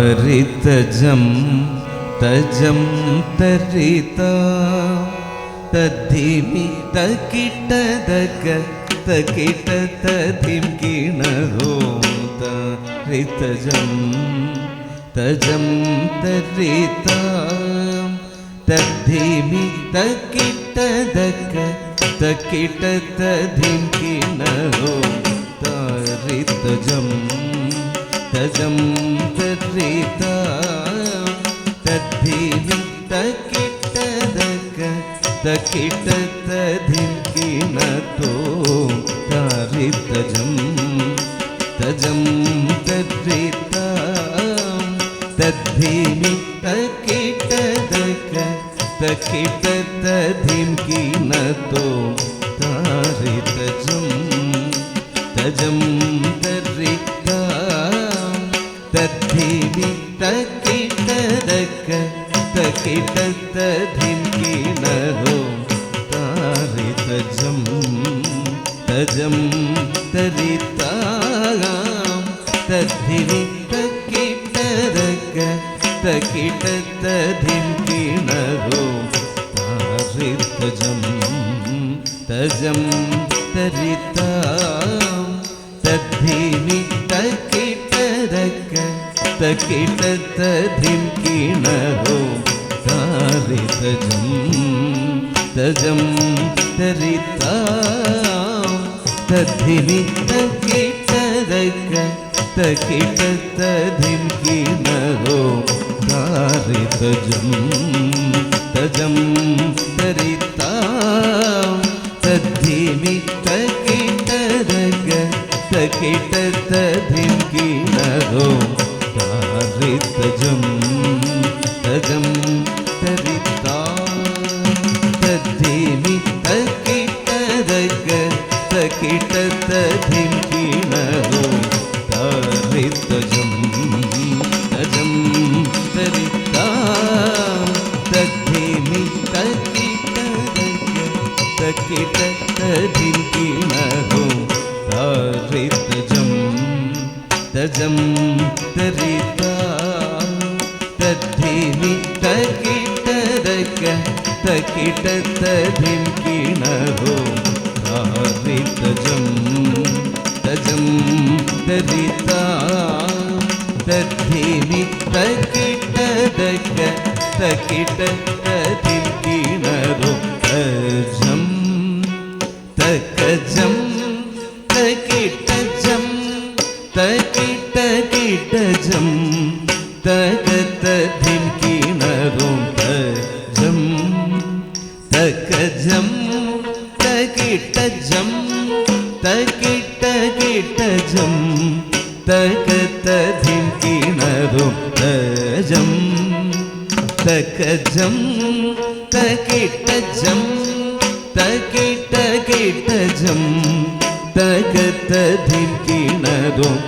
താരിതജം തജം തരിത തദ്ധിമി തകിടദക തകിട തദ്ധിം കിണരോം താരിതജം തജം തരിത തദ്ധിമി തകിടദക തകിട തദ്ധിം കിണരോം താരിതജം തജം തരിത തദ്ധിമി തകിടദക തകിട തദ്ധിം കിണരോം താരിതജം തജം തരിത തദ്ധിമി തകിടദക തകിട തദ്ധിം കിണരോം താരിതജം തജം തരിത തദ്ധിമി തകിടദക തകിട തദ്ധിം കിണരോം താരിതജം തജം തരിത തദ്ധിമി തകിടദക തകിട തദ്ധിം കിണരോം താരിതജം തജം തരിത തദ്ധിമി തകിടദക തകിട തദ്ധിം കിണരോം താരിതജം തജം തരിത തദ്ധിമി തകിടദക തകിട തദ്ധിം കിണരോം താരിതജം തജം തരിത തദ്ധിമി തകിടദക തകിട തദ്ധിം കിണരോം താരിതജം തജം തരിത തദ്ധിമി തകിടദക തകിട തദ്ധിം കിണരോം താരിതജം തജം തരിത തദ്ധിമി തകിടദക തകിട തദ്ധിം കിണരോം താരിതജം തജം തരിത തദ്ധിമി തകിടദക തകിട തദ്ധിം കിണരോം താരിതജം തജം തരിത തദ്ധിമി തകിടദക തകിട തദ്ധിം കിണരോം തജം തകജം തകിടജം തകിടകിടജം തക തദ്ധിം കിണരോം തജം തകജം തകിടജം തകിടകിടജം തക തദ്ധിം കിണരോം തജം തകജം തകിടജം തകിടകിടജം തക തദ്ധിം കിണരോം